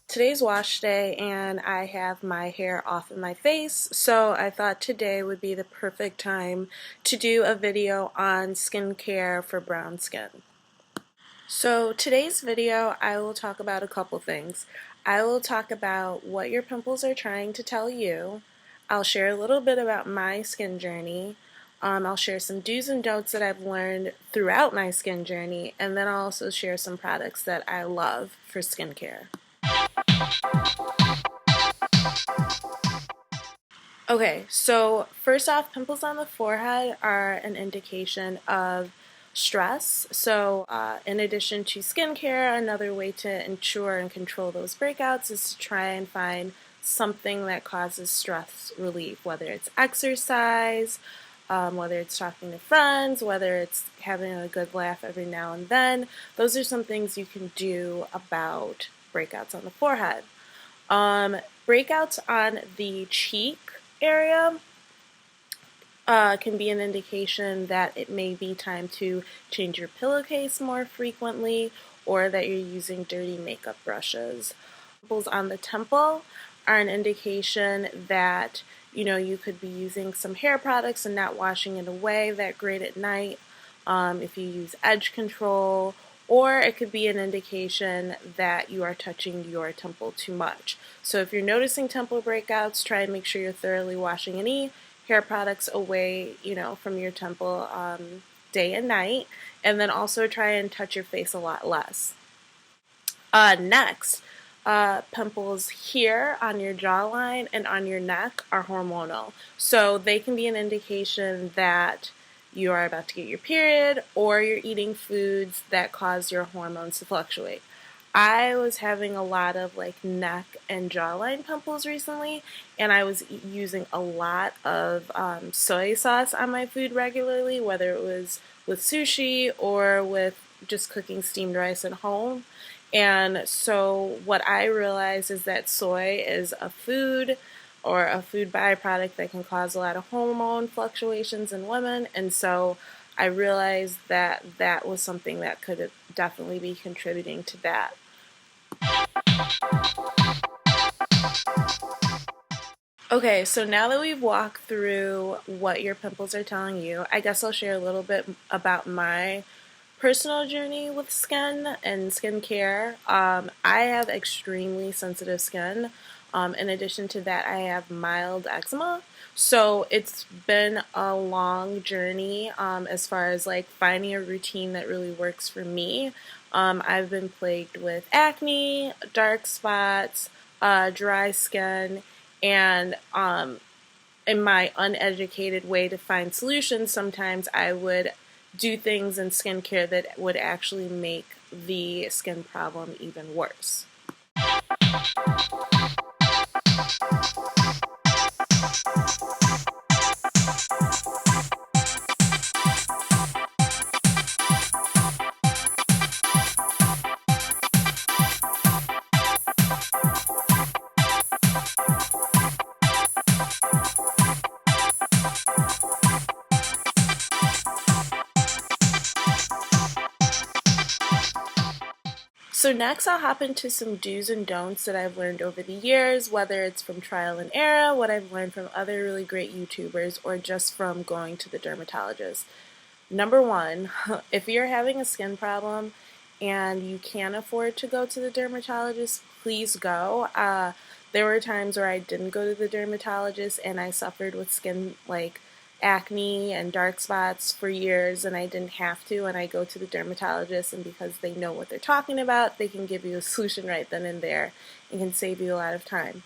Today's wash day and I have my hair off of my face, so I thought today would be the perfect time to do a video on skincare for brown skin. So today's video I will talk about a couple things. I will talk about what your pimples are trying to tell you. I'll share a little bit about my skin journey. I'll share some do's and don'ts that I've learned throughout my skin journey, and then I'll also share some products that I love for skincare. Okay, so first off, pimples on the forehead are an indication of stress. So in addition to skincare, another way to ensure and control those breakouts is to try and find something that causes stress relief, whether it's exercise, whether it's talking to friends, whether it's having a good laugh every now and then. Those are some things you can do about breakouts on the forehead. Breakouts on the cheek area can be an indication that it may be time to change your pillowcase more frequently, or that you're using dirty makeup brushes. Pimples on the temple are an indication that you could be using some hair products and not washing it away that great at night. If you use edge control, or it could be an indication that you are touching your temple too much. So if you're noticing temple breakouts, try and make sure you're thoroughly washing any hair products away, from your temple day and night, and then also try and touch your face a lot less. Next, pimples here on your jawline and on your neck are hormonal. So they can be an indication that you are about to get your period, or you're eating foods that cause your hormones to fluctuate. I was having a lot of neck and jawline pimples recently, and I was using a lot of soy sauce on my food regularly, whether it was with sushi or with just cooking steamed rice at home. And so what I realized is that soy is a food or a food byproduct that can cause a lot of hormone fluctuations in women, and so I realized that that was something that could definitely be contributing to that. Okay, so now that we've walked through what your pimples are telling you, I guess I'll share a little bit about my personal journey with skin and skincare. I have extremely sensitive skin. In addition to that, I have mild eczema. So it's been a long journey as far as finding a routine that really works for me. I've been plagued with acne, dark spots, dry skin, and in my uneducated way to find solutions, sometimes I would do things in skincare that would actually make the skin problem even worse. So next I'll hop into some do's and don'ts that I've learned over the years, whether it's from trial and error, what I've learned from other really great YouTubers, or just from going to the dermatologist. Number one, if you're having a skin problem and you can't afford to go to the dermatologist, please go. There were times where I didn't go to the dermatologist and I suffered with skin acne and dark spots for years, and I didn't have to, and I go to the dermatologist, and because they know what they're talking about, they can give you a solution right then and there and can save you a lot of time.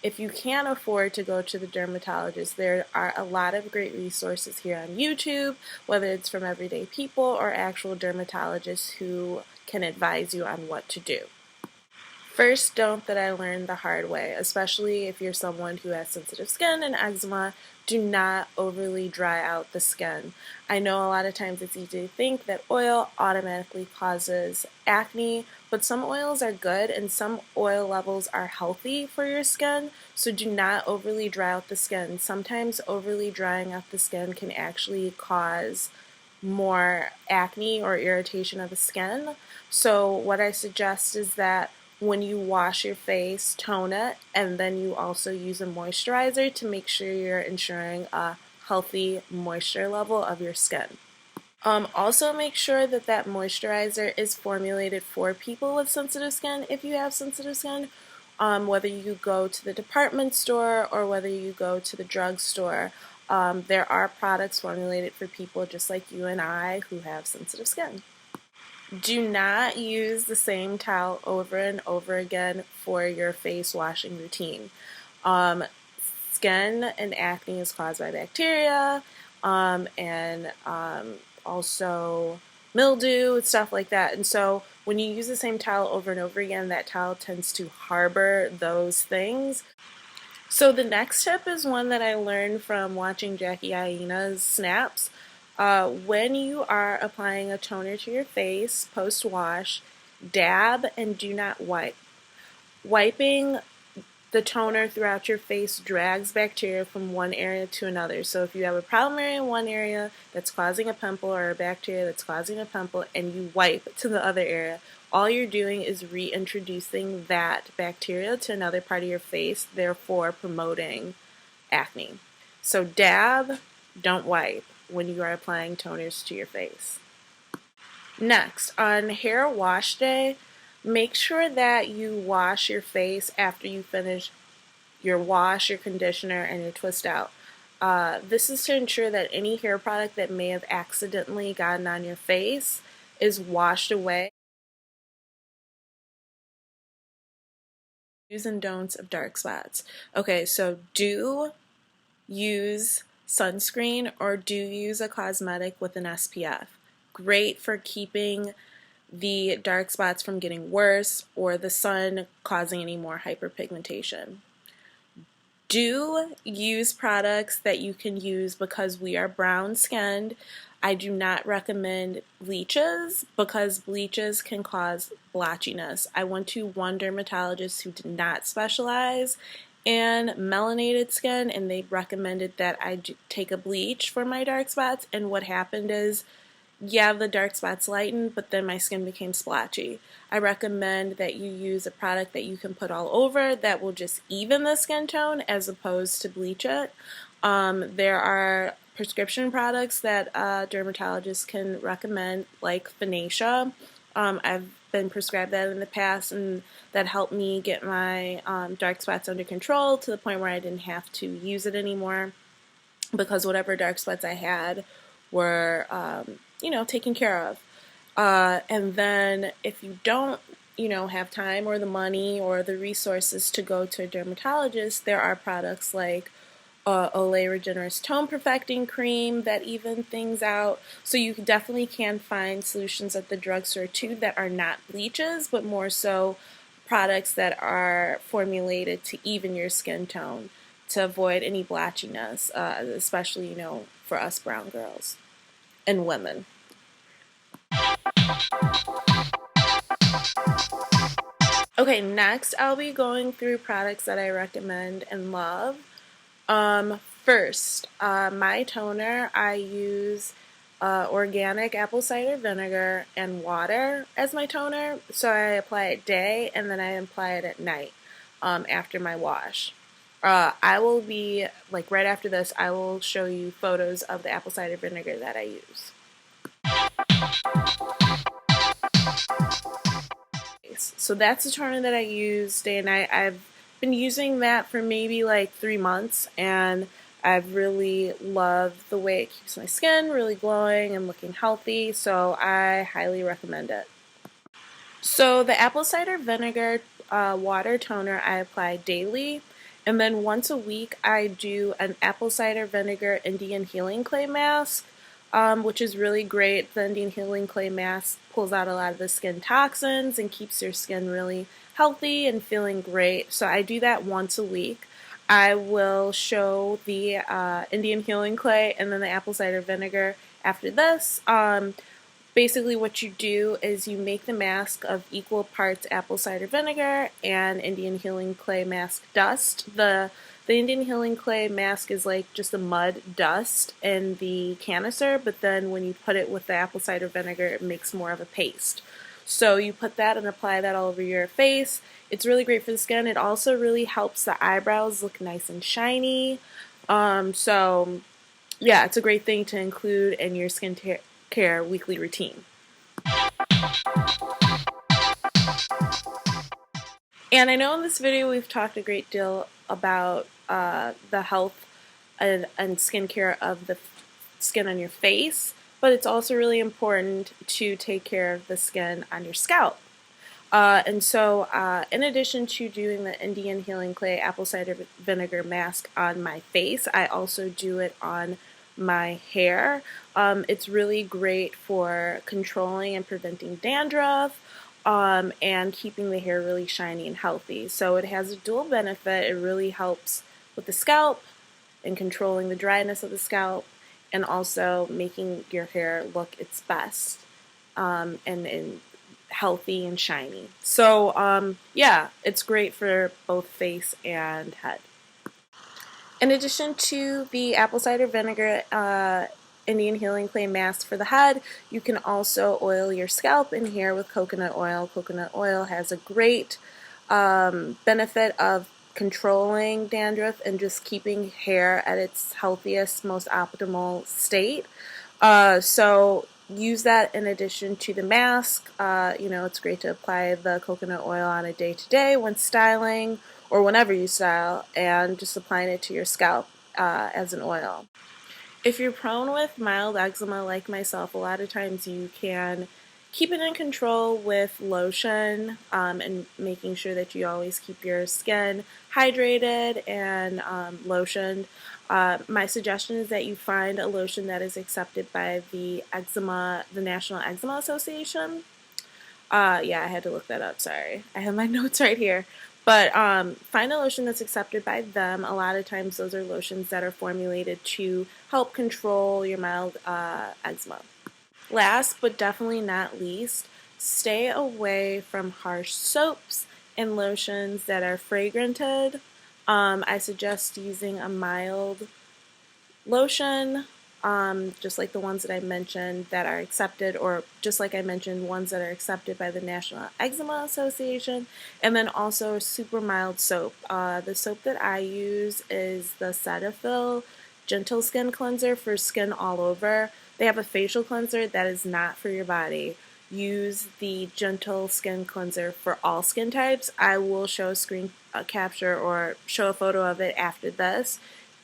If you can't afford to go to the dermatologist, there are a lot of great resources here on YouTube, whether it's from everyday people or actual dermatologists who can advise you on what to do. First don't that I learned the hard way, especially if you're someone who has sensitive skin and eczema, do not overly dry out the skin. I know a lot of times it's easy to think that oil automatically causes acne, but some oils are good and some oil levels are healthy for your skin, so do not overly dry out the skin. Sometimes overly drying out the skin can actually cause more acne or irritation of the skin. So what I suggest is that when you wash your face, tone it, and then you also use a moisturizer to make sure you're ensuring a healthy moisture level of your skin. Also make sure that that moisturizer is formulated for people with sensitive skin if you have sensitive skin, whether you go to the department store or whether you go to the drugstore. There are products formulated for people just like you and I who have sensitive skin. Do not use the same towel over and over again for your face washing routine. Um, Skin and acne is caused by bacteria and also mildew and stuff like that. And so when you use the same towel over and over again, that towel tends to harbor those things. So the next tip is one that I learned from watching Jackie Aina's snaps. When you are applying a toner to your face post-wash, dab and do not wipe. Wiping the toner throughout your face drags bacteria from one area to another. So if you have a problem area in one area that's causing a pimple or a bacteria that's causing a pimple and you wipe to the other area, all you're doing is reintroducing that bacteria to another part of your face, therefore promoting acne. So dab, don't wipe when you are applying toners to your face. Next, on hair wash day, make sure that you wash your face after you finish your wash, your conditioner, and your twist out. This is to ensure that any hair product that may have accidentally gotten on your face is washed away. Do's and don'ts of dark spots. Okay, so do use sunscreen or do use a cosmetic with an SPF. Great for keeping the dark spots from getting worse or the sun causing any more hyperpigmentation. Do use products that you can use because we are brown skinned. I do not recommend bleaches because bleaches can cause blotchiness. I went to one dermatologist who did not specialize in melanated skin and they recommended that I take a bleach for my dark spots, and what happened is, yeah, the dark spots lightened, but then my skin became splotchy. I recommend that you use a product that you can put all over that will just even the skin tone as opposed to bleach it. There are prescription products that dermatologists can recommend, like Finacea. I've been prescribed that in the past, and that helped me get my dark spots under control to the point where I didn't have to use it anymore because whatever dark spots I had were taken care of. And then if you don't, have time or the money or the resources to go to a dermatologist, there are products like Olay Regenerous Tone Perfecting Cream that even things out. So you definitely can find solutions at the drugstore too that are not bleaches, but more so products that are formulated to even your skin tone to avoid any blotchiness, especially, for us brown girls and women. Okay, next I'll be going through products that I recommend and love. First, my toner, I use organic apple cider vinegar and water as my toner. So I apply it day and then I apply it at night after my wash. I will be, right after this, I will show you photos of the apple cider vinegar that I use. So that's the toner that I use day and night. I've been using that for maybe 3 months, and I've really loved the way it keeps my skin really glowing and looking healthy, so I highly recommend it. So the apple cider vinegar water toner I apply daily, and then once a week I do an apple cider vinegar Indian healing clay mask, which is really great. The Indian healing clay mask pulls out a lot of the skin toxins and keeps your skin really healthy and feeling great. So I do that once a week. I will show the Indian healing clay and then the apple cider vinegar after this. Basically what you do is you make the mask of equal parts apple cider vinegar and Indian healing clay mask dust. The The Indian Healing Clay mask is like just a mud dust in the canister, but then when you put it with the apple cider vinegar, it makes more of a paste. So you put that and apply that all over your face. It's really great for the skin. It also really helps the eyebrows look nice and shiny. So yeah, it's a great thing to include in your skincare weekly routine. And I know in this video we've talked a great deal about the health and skincare of the skin on your face, but it's also really important to take care of the skin on your scalp. In addition to doing the Indian Healing Clay apple cider vinegar mask on my face, I also do it on my hair. It's really great for controlling and preventing dandruff, and keeping the hair really shiny and healthy. So it has a dual benefit. It really helps with the scalp and controlling the dryness of the scalp, and also making your hair look its best, and healthy and shiny. So yeah, it's great for both face and head. In addition to the apple cider vinegar Indian Healing Clay mask for the head, you can also oil your scalp and hair with coconut oil. Coconut oil has a great benefit of controlling dandruff and just keeping hair at its healthiest, most optimal state. So use that in addition to the mask. It's great to apply the coconut oil on a day-to-day when styling or whenever you style, and just applying it to your scalp as an oil. If you're prone with mild eczema like myself, a lot of times you can keep it in control with lotion, and making sure that you always keep your skin hydrated and lotioned. My suggestion is that you find a lotion that is accepted by the National Eczema Association. Yeah, I had to look that up, sorry. I have my notes right here. But find a lotion that's accepted by them. A lot of times those are lotions that are formulated to help control your mild eczema. Last but definitely not least, stay away from harsh soaps and lotions that are fragranted. I suggest using a mild lotion, just like the ones that I mentioned that are accepted, or just like I mentioned, ones that are accepted by the National Eczema Association, and then also a super mild soap. The soap that I use is the Cetaphil Gentle Skin Cleanser for skin all over. They have a facial cleanser that is not for your body. Use the Gentle Skin Cleanser for all skin types. I will show a screen capture or show a photo of it after this.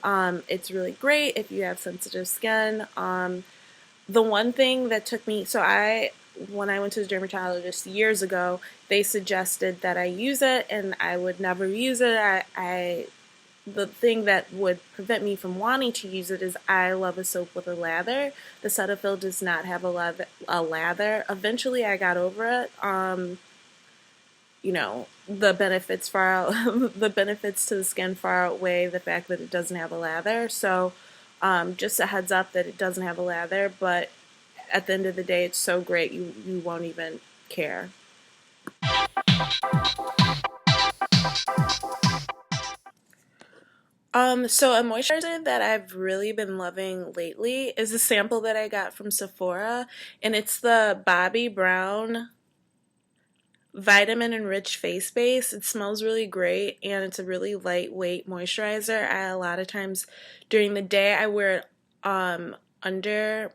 It's really great if you have sensitive skin. The one thing that took me, when I went to the dermatologist years ago, they suggested that I use it, and I would never use it. The thing that would prevent me from wanting to use it is I love a soap with a lather. The Cetaphil does not have a lather. Eventually I got over it. The benefits the benefits to the skin far outweigh the fact that it doesn't have a lather. So just a heads up that it doesn't have a lather, but at the end of the day it's so great you won't even care. So a moisturizer that I've really been loving lately is a sample that I got from Sephora, and it's the Bobbi Brown Vitamin Enriched Face Base. It smells really great, and it's a really lightweight moisturizer. A lot of times during the day I wear it under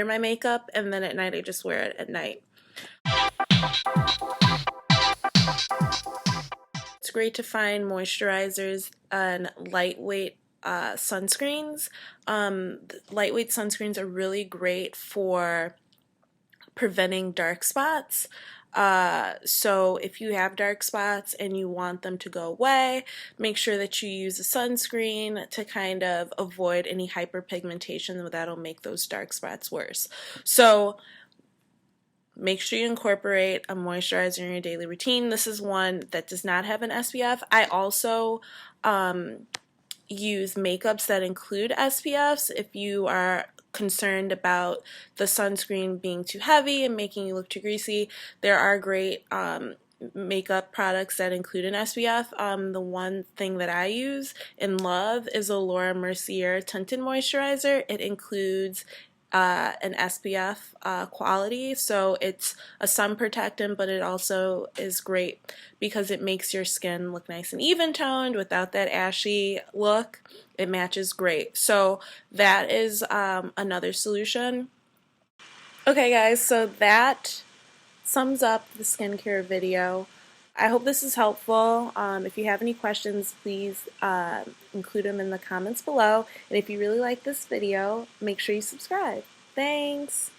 my makeup, and then at night I just wear it at night. It's great to find moisturizers and lightweight sunscreens. Lightweight sunscreens are really great for preventing dark spots. So if you have dark spots and you want them to go away, make sure that you use a sunscreen to kind of avoid any hyperpigmentation that'll make those dark spots worse. So make sure you incorporate a moisturizer in your daily routine. This is one that does not have an SPF. I also use makeups that include SPFs if you are concerned about the sunscreen being too heavy and making you look too greasy. There are great makeup products that include an SPF. The one thing that I use and love is a Laura Mercier tinted moisturizer. It includes an SPF quality, so it's a sun protectant, but it also is great because it makes your skin look nice and even toned without that ashy look. It matches great. So that is another solution. Okay guys, so that sums up the skincare video. I hope this is helpful. If you have any questions, please include them in the comments below. And if you really like this video, make sure you subscribe. Thanks!